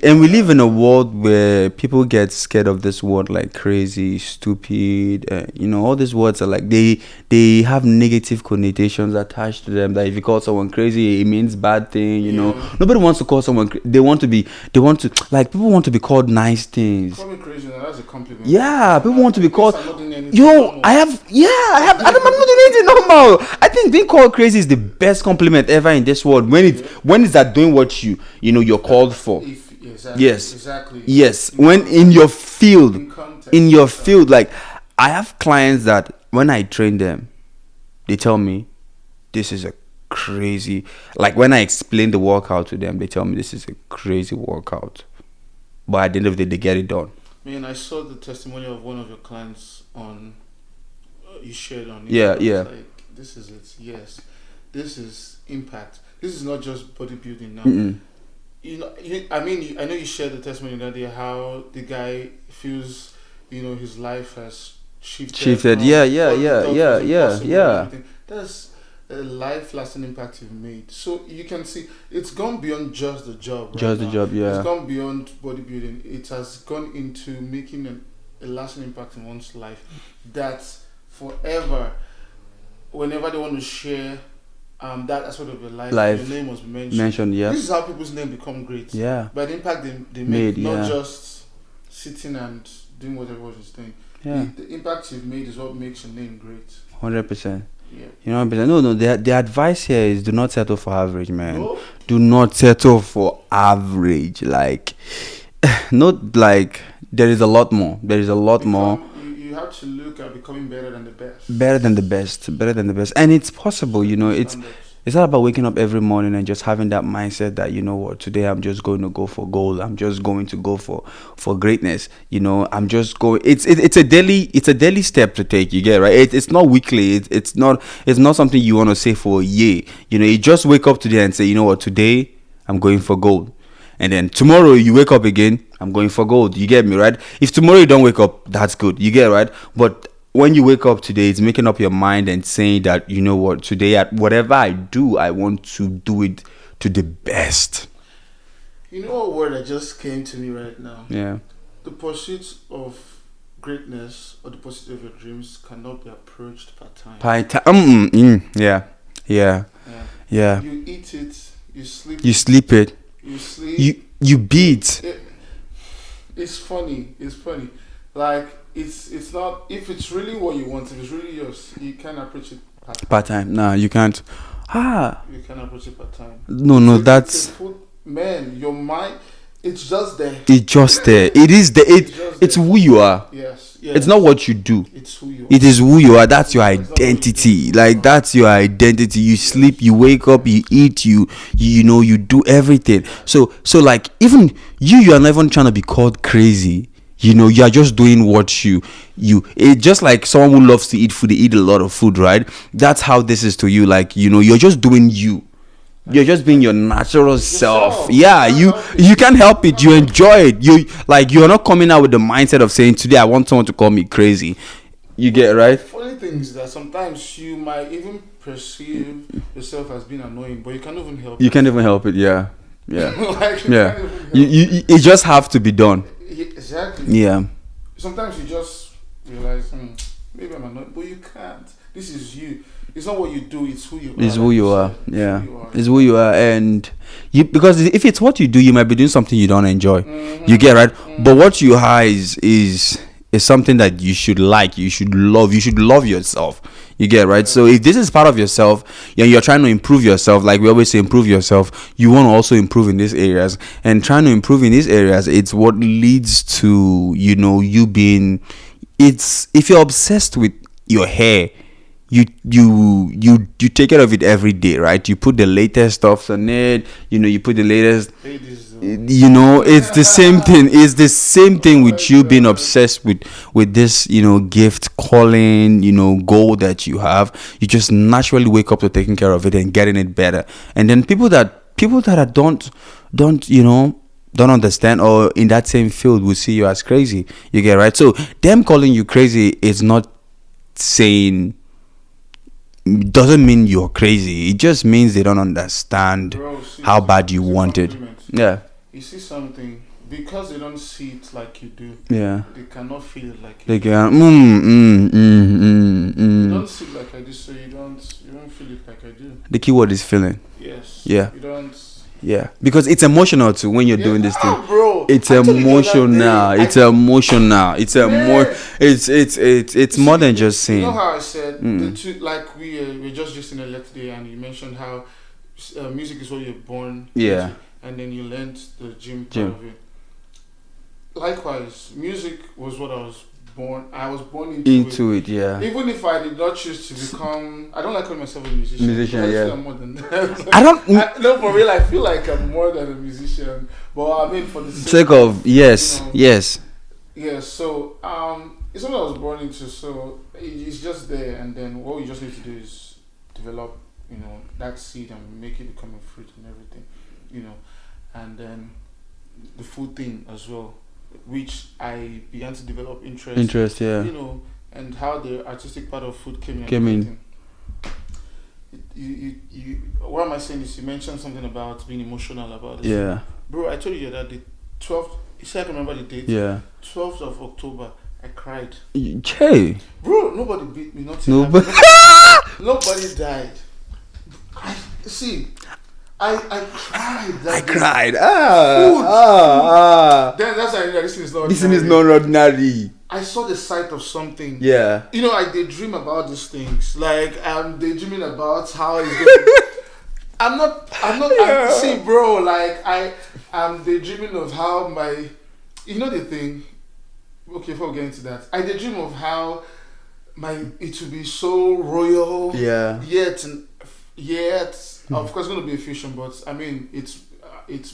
we live in a world where people get scared of this word, like crazy, stupid, all these words are like they have negative connotations attached to them, that if you call someone crazy it means bad thing. Nobody wants to call someone people want to be called nice things. Call me crazy, now that's a compliment. Yeah, people want to be called. I'm not doing anything normal. I think being called crazy is the best compliment ever in this world, when it's that doing what you're called for. Exactly. Yes. When in your field, like I have clients that when I train them, they tell me this is a crazy, like when I explain the workout to them, they tell me this is a crazy workout, but at the end of the day they get it done. Man, I saw the testimony of one of your clients on you shared on Instagram. Yeah. Like, this is it. Yes, this is impact. This is not just bodybuilding now. Mm-mm. I know you shared the testimony that day, how the guy feels, his life has shifted. Yeah. That's a life-lasting impact you've made. So you can see it's gone beyond just the job. It's gone beyond bodybuilding. It has gone into making a lasting impact in one's life. That's forever. Whenever they want to share that aspect of your life, your name was mentioned. Yeah. This is how people's name become great. Yeah. By the impact they made, not just sitting and doing what everyone is doing. Yeah. The impact you've made is what makes your name great. 100%. Yeah. No. The advice here is do not settle for average, man. No? Do not settle for average. Like, not like there is a lot more. You have to look at becoming better than the best. Better than the best. Better than the best. And it's possible, Standards. it's not about waking up every morning and just having that mindset that, you know what, today I'm just going to go for gold. I'm just going to go for greatness. I'm just going. It's a daily step to take. You get right. It's not weekly. It's not something you want to say for a year. You just wake up today and say, you know what, today I'm going for gold. And then tomorrow you wake up again, I'm going for gold. You get me, right? If tomorrow you don't wake up, that's good. You get right. But when you wake up today, it's making up your mind and saying that, you know what, today, at whatever I do, I want to do it to the best. You know what word that just came to me right now? Yeah. The pursuit of greatness or the pursuit of your dreams cannot be approached part-time. Yeah. You eat it, you sleep You sleep it. you sleep. You beat. It's funny. Like, it's not, if it's really what you want, if it's really yours, you can approach it Part-time. Nah, you can't. You can approach it part-time. No, that's... Man, your mind, it's just there. It's just there. It is there. It's who you are. Yes. It's not what you do. It's who you are. It is who you are. That's your identity. Like, that's your identity. You sleep, you wake up, you eat, you do everything. So like, even you are not even trying to be called crazy. You are just doing what you it's just like someone who loves to eat food. They eat a lot of food, right? That's how this is to you. Like, you're just doing you. You're just being your natural self. Yeah, you can't help it. You enjoy it. You're not coming out with the mindset of saying, today I want someone to call me crazy. You get it, right? Funny thing is that sometimes you might even perceive yourself as being annoying, but you can't even help it. You can't even help it. Yeah. Like, Yeah. can't even help You it just have to be done. Exactly. Yeah. Sometimes you just realize, maybe I'm annoyed, but you can't. This is you. It's not what you do, it's who you are. It's who you are. Yeah. It's who you are. And because if it's what you do, you might be doing something you don't enjoy. Mm-hmm. You get right? But what you are is something that you should like, you should love. You should love yourself. You get right? So if this is part of yourself, and you're trying to improve yourself, like we always say, improve yourself, you want to also improve in these areas. And trying to improve in these areas, it's what leads to, you being, if you're obsessed with your hair, you take care of it every day, right? You put the latest stuff on it, you put the latest, it's the same thing. It's the same thing with you being obsessed with this, gift, calling, goal that you have. You just naturally wake up to taking care of it and getting it better. And then people that don't understand, or in that same field, will see you as crazy. You get right? So them calling you crazy is not saying, doesn't mean you're crazy. It just means they don't understand how bad you want it. Yeah. You see something, because they don't see it like you do. Yeah. They cannot feel it like you They do. can. You don't see it like I do, so you don't feel it like I do. The key word is feeling. Yes. Yeah. You don't. Yeah, because it's emotional too when you're doing this thing. Bro, It's emotional. It's emotional. It's more than just saying. You know how I said the two, like we just listening earlier today, and you mentioned how music is what you're born. Yeah. Into, and then you learned the gym part of it. Likewise, music was what I was born into it. Yeah. Even if I did not choose to become, I don't like calling myself a musician. I Yeah. feel I'm more than that. I don't. No, for real, I feel like I'm more than a musician. But I mean, for the Sake of yes. Yeah. So it's something I was born into. So it's just there, and then what you just need to do is develop, that seed and make it become a fruit and everything, and then the food thing as well, which I began to develop interest, yeah. And how the artistic part of food came in. You what am I saying is, you mentioned something about being emotional about it. Yeah. Bro, I told you that the 12th, you see, I can remember the date. Yeah. 12th of October, I cried. Hey. Bro, nobody beat me, nothing. Nobody. Nobody died. I cried. I cried. Then that's how I knew that this thing is not ordinary. This thing is not ordinary. I saw the sight of something. Yeah. I daydream about these things. Like, I'm daydreaming about how it's going. I'm not. See, bro. Like, I'm daydreaming of how my. The thing. okay, before we get into that, I did dream of how it will be so royal. Yeah. Yet, of course, it's going to be a fusion, but I mean, it's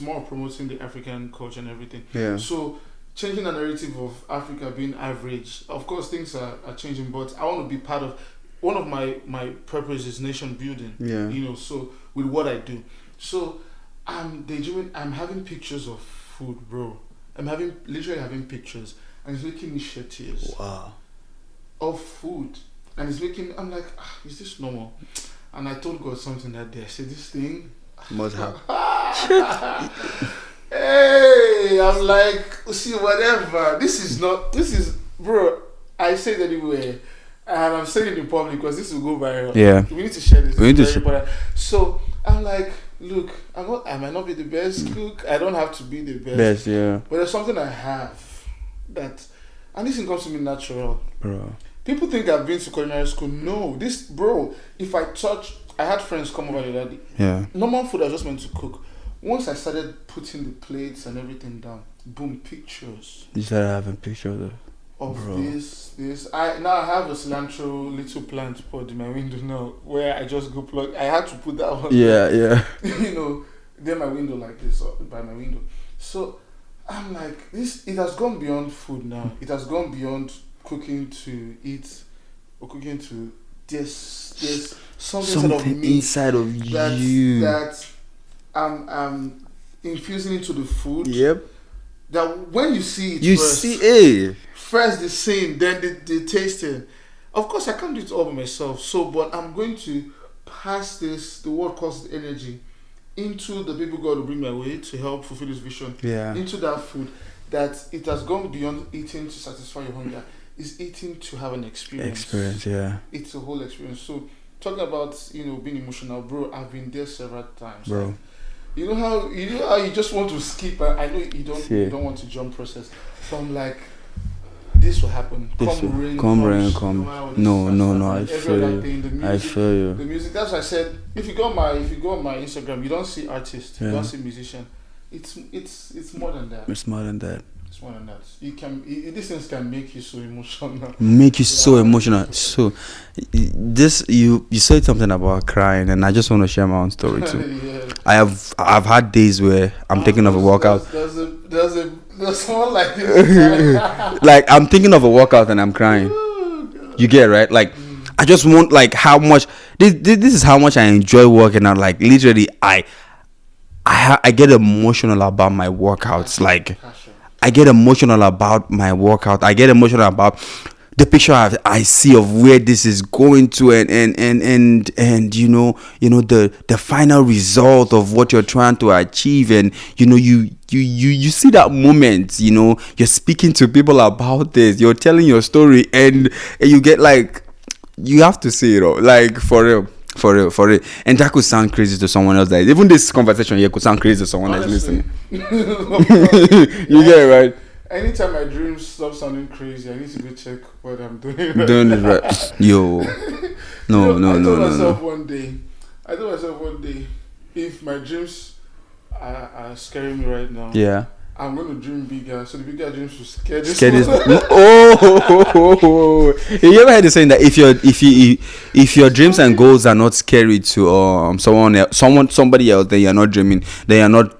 more promoting the African culture and everything. Yeah. So, changing the narrative of Africa being average, of course, things are changing, but I want to be part of. One of my purpose is nation building. Yeah. You know, so with what I do, so I'm daydreaming. I'm having pictures of food, bro. I'm literally having pictures, and it's making me shed tears. Wow. Of food, and it's making. I'm like, is this normal? And I told God something that day. I said, this thing must have. Hey, I'm like, see, whatever. This is, bro. I say it anywhere, and I'm saying it in public because this will go viral. Yeah. We need to share this. We need to share. So I'm like, look, I might not be the best cook. I don't have to be the best. Yeah. But there's something I have that, and this thing comes to me natural, bro. People think I've been to culinary school. No, this, bro. If I had friends come over the other day. Yeah. Normal food I was just meant to cook. Once I started putting the plates and everything down, boom, pictures. You started having pictures of bro. this. I have a cilantro little plant pot in my window now, where I just go plug. I had to put that one. Yeah. You know, then my window like this by my window. So I'm like, this. It has gone beyond food now. It has gone beyond cooking to eat or cooking to there's something of me inside of you that I'm infusing into the food. Yep. That when you see it, first the scene, then the tasting. Of course, I can't do it all by myself. So, but I'm going to pass this, the world calls energy, into the people God will bring my way to help fulfill His vision. Yeah. Into that food, that it has gone beyond eating to satisfy your hunger. It's eating to have an experience. Yeah. It's a whole experience. So, talking about being emotional, bro. I've been there several times, bro. Like, you know how you just want to skip. I know you don't want to jump process. So I'm like, this will happen. Come rain. No. I feel you. The music. That's why I said, if you go on my Instagram, you don't see artists. You don't see musician. It's more than that. It's more than that. It's more than that. These things can make you so emotional. So emotional. So, you said something about crying, and I just want to share my own story too. Yeah. I've had days where I'm thinking of a workout. There's someone like this. Like I'm thinking of a workout and I'm crying. You get it, right? Like I just want like how much this is how much I enjoy working out. Like literally, I get emotional about my workouts. Like I get emotional about my workout. I get emotional about the picture I see of where this is going to, and you know the final result of what you're trying to achieve, and you see that moment. You're speaking to people about this. You're telling your story, and you get like you have to see it all, like for real. And that could sound crazy to someone else. That even this conversation here could sound crazy to someone that's listening. You get it, right? Anytime my dreams stop sounding crazy, I need to go check what I'm doing. Doing it right. Yo. No. I told myself one day, if my dreams are scaring me right now, yeah, I'm going to dream bigger. So the bigger dreams will scare this. Oh. You ever heard the saying that if your dreams and goals are not scary to somebody else, then you're not dreaming. Then you're not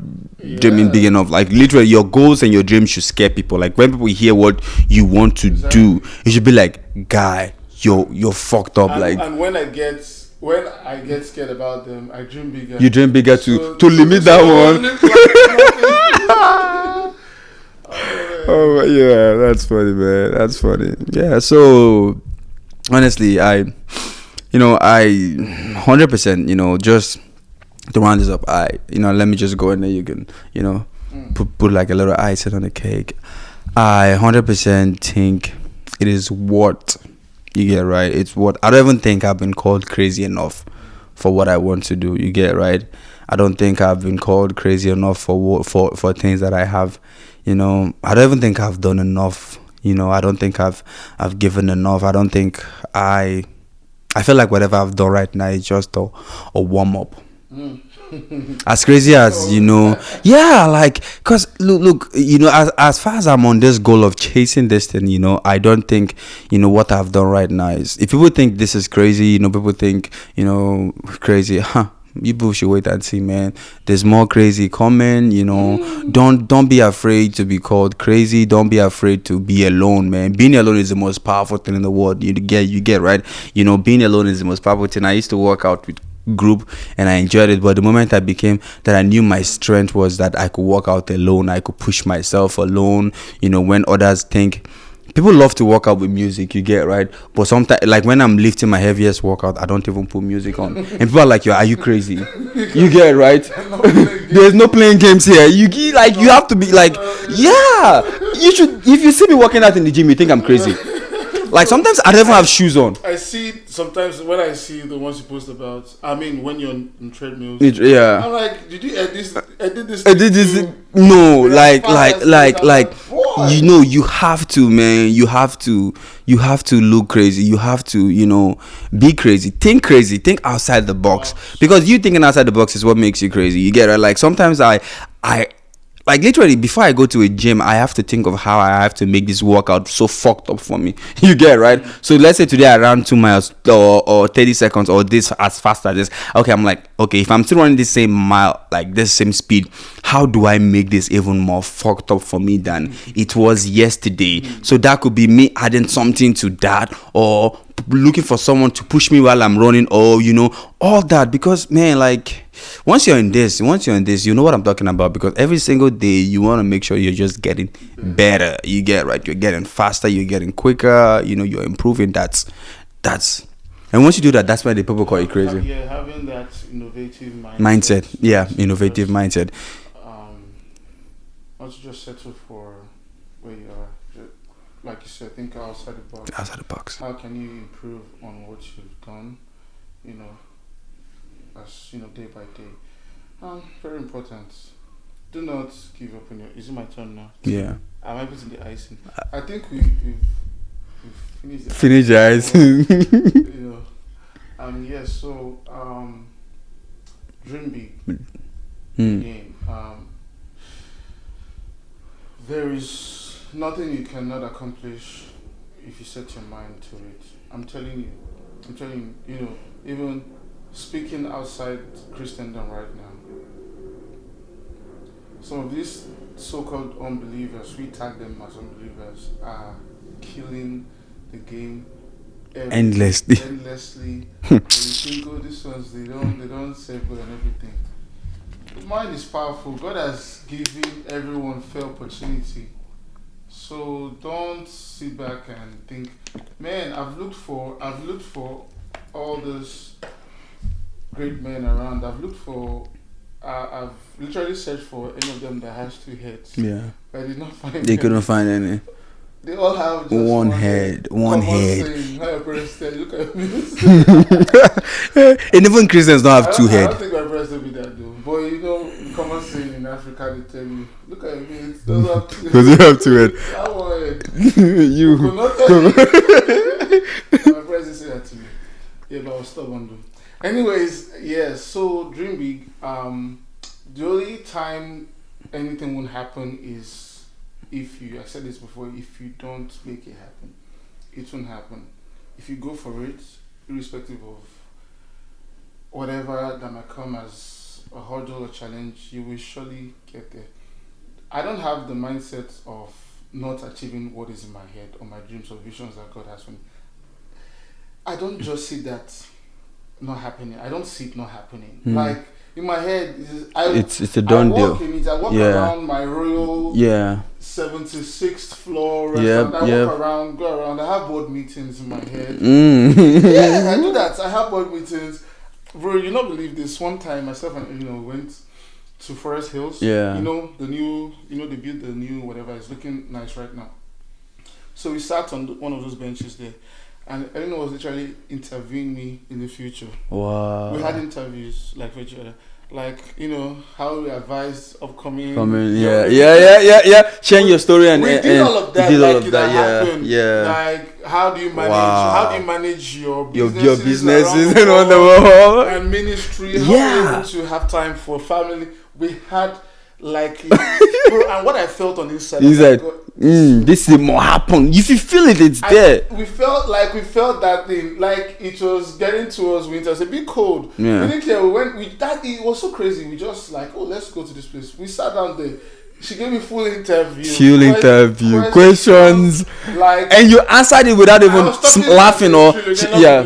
dreaming big enough. Like literally, your goals and your dreams should scare people. Like when people hear what you want to do, it should be like, guy, you're fucked up. And when I get scared about them, I dream bigger. You dream bigger to limit that one. Oh yeah, that's funny, man. That's funny. Yeah. So honestly, I 100%. Just to round this up, let me just go and then you can put like a little icing on the cake. I 100% think it is what you get, right. It's what I don't even think I've been called crazy enough for what I want to do. You get, right. I don't think I've been called crazy enough for things that I have. I don't even think I've done enough. I don't think I've given enough. I don't think I feel like whatever I've done right now is just a warm up. As crazy as, yeah, like, cause look, as far as I'm on this goal of chasing this thing, I don't think, what I've done right now is, if people think this is crazy, people think, crazy, people should wait and see, man. There's more crazy coming, don't be afraid to be called crazy. Don't be afraid to be alone, man. Being alone is the most powerful thing in the world. You get right. Being alone is the most powerful thing. I used to work out with group and I enjoyed it, but the moment I became that, I knew my strength was that I could work out alone. I could push myself alone, when others think. People love to work out with music, you get right, but sometimes, like when I'm lifting my heaviest workout, I don't even put music on, and people are like, are you crazy? You get right. There's no playing games here. You have to be like, yeah, you should. If you see me working out in the gym, you think I'm crazy. Like sometimes I don't even have shoes on. I see sometimes when I see the ones you post about. I mean, when you're on treadmills. Yeah. I'm like, did you edit this? No, like, you have to, man. You have to look crazy. You have to, be crazy. Think crazy. Think outside the box. Because you thinking outside the box is what makes you crazy. You get it? Like sometimes I like literally before I go to a gym, I have to think of how I have to make this workout so fucked up for me. You get right? So let's say today I ran 2 miles or 30 seconds or this as fast as this. Okay, I'm like, okay, if I'm still running the same mile, like this same speed, how do I make this even more fucked up for me than it was yesterday? So that could be me adding something to that, or looking for someone to push me while I'm running, or all that. Because man, like once you're in this, you know what I'm talking about. Because every single day you want to make sure you're just getting better. You get right, you're getting faster, you're getting quicker, you're improving. That's and once you do that, that's why the people call you crazy. Yeah, having that innovative mindset. Yeah, innovative mindset. Not just settle for where you are. Like you said, think outside the box. Outside the box. How can you improve on what you've done? As day by day. Very important. Do not give up on your. Is it my turn now? Yeah. Am I putting the icing? I think we've finished. Finish the icing. Yes. So dream big. Again. There is nothing you cannot accomplish if you set your mind to it. I'm telling you. Even speaking outside Christendom right now, some of these so-called unbelievers, we tag them as unbelievers, are killing the game endlessly. And you think, oh, these ones they don't save God and everything. The mind is powerful. God has given everyone fair opportunity. So don't sit back and think, man, I've looked for all those great men around. I've literally searched for any of them that has 2 heads. Yeah. But I did not find They couldn't find any. They all have just one head. One head. Saying, how your parents tell you, look at me. And even Christians don't have 2 heads. I don't think my parents will be that though. But common saying in Africa, they tell you, look at me, it doesn't have 2 heads. Does it have 2 heads? I have 1 head. You. My parents didn't say that to me. Yeah, but I was stubborn though. Anyways, yeah, so dream big. The only time anything won't happen is I said this before, if you don't make it happen, it won't happen. If you go for it, irrespective of whatever that might come as a hurdle or challenge, you will surely get there. I don't have the mindset of not achieving what is in my head or my dreams or visions that God has for me. I don't just see that not happening. I don't see it not happening. Like in my head, it's a done deal. I walk around my royal 76th floor restaurant. I walk around, go around. I have board meetings in my head. Yeah, I do that. I have board meetings. Bro, you not believe this. One time, myself and went to Forest Hills. Yeah. The new. They built the new whatever. It's looking nice right now. So we sat on one of those benches there. And Eleanor was literally interviewing me in the future. Wow. We had interviews like for each other. like, you know, how we advised upcoming. Sharing your story and we did all of that. did all like of that. happened. Yeah. Like, how do you manage? Wow. How do you manage your Your businesses around on the world and ministry? How Yeah. are you able to have time for family? We had like, bro, and what I felt on this side. He's I like, got- this is more happen. If you feel it, it's there. we felt that thing, like it was getting towards winter. It's a bit cold. Yeah. We didn't care. We went. It was so crazy. We just like, oh, let's go to this place. We sat down there. She gave me full interview. Questions. Like, And you answered it without I even was talking laughing or yeah.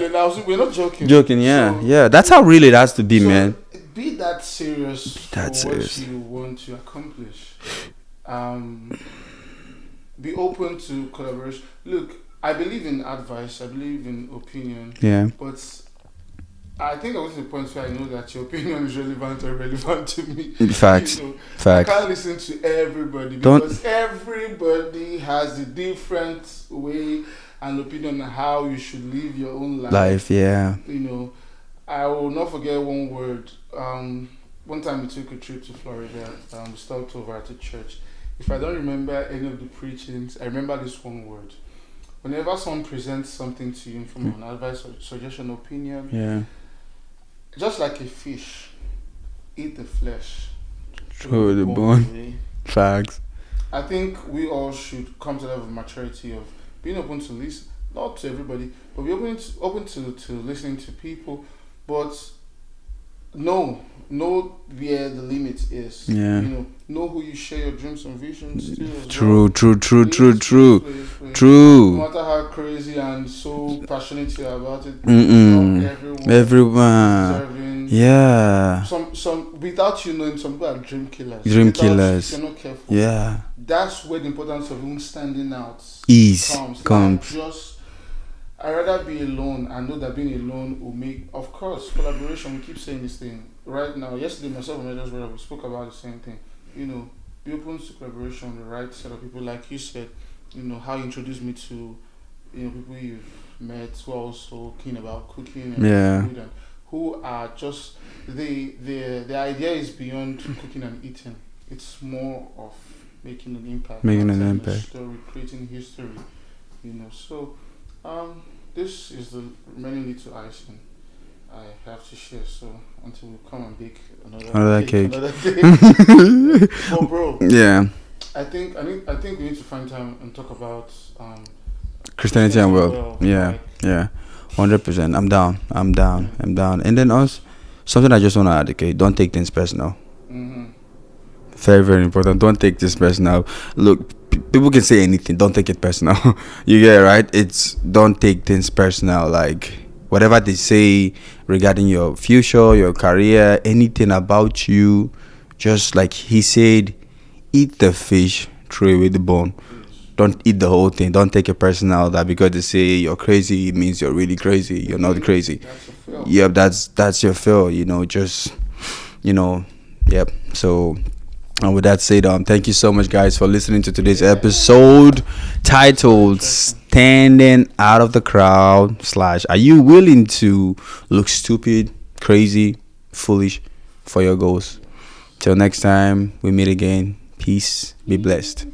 We're not joking. joking. Yeah, So- yeah. That's how real it has to be, so man. Be that serious that for serious. what you want to accomplish. Be open to collaboration. Look, I believe in advice. I believe in opinion. Yeah. But I think I was to the point where I know that your opinion is relevant or irrelevant to me. Facts. You know, Facts. I can't listen to everybody Don't- because everybody has a different way and opinion on how you should live your own life. Yeah. You know, I will not forget one word. One time we took a trip to Florida. We stopped over at a church. If I don't remember any of the preachings, I remember this one word. Whenever someone presents something to you from an advice or suggestion, opinion, Yeah. just like a fish, eat the flesh, Throw the bone. away. Facts. I think we all should come to the level of maturity of being open to listen, not to everybody, but be open to listening to people, but know where the limit is. Yeah. You know who you share your dreams and visions to. as True. well. True. No matter how crazy and so passionate you're about it, Mm-mm. not Everyone. deserving. Yeah. Some without you knowing, some people are dream killers. Dream Without- killers. If you're not careful. Yeah. That's where the importance of even standing out Ease comes. comes. Like, I'd rather be alone and know that being alone will make, of course, collaboration. We keep saying this thing right now. Yesterday, myself and others, we spoke about the same thing. You know, be open to collaboration, the right set of people. Like you said, you know, how you introduced me to, you know, people you've met who are also keen about cooking and Yeah. food and who are just, the idea is beyond cooking and eating. It's more of making an impact. Making an telling a impact. story, creating history, you know. So, this is the remaining little icing I have to share. So until we come and bake another cake. But bro, Yeah. I think we need to find time and talk about Christianity and world. Yeah. Like, Yeah. 100%. I'm down. And then us, something I just want to add, okay? Don't take things personal. Very, very important. Don't take this personal. Look, people can say anything. Don't take it personal. You get it, right? It's don't take things personal. Like whatever they say regarding your future, your career, anything about you, just like he said, eat the fish, throw away the bone. Don't eat the whole thing. Don't take it personal that because they say you're crazy, it means you're really crazy. You're not crazy. that's a fail. Yep, that's your feel, you know, just, you know, yep. So, and with that said, thank you so much, guys, for listening to today's episode titled "Standing Out of the Crowd." / Are you willing to look stupid, crazy, foolish for your goals? Till next time, we meet again. Peace. Be blessed.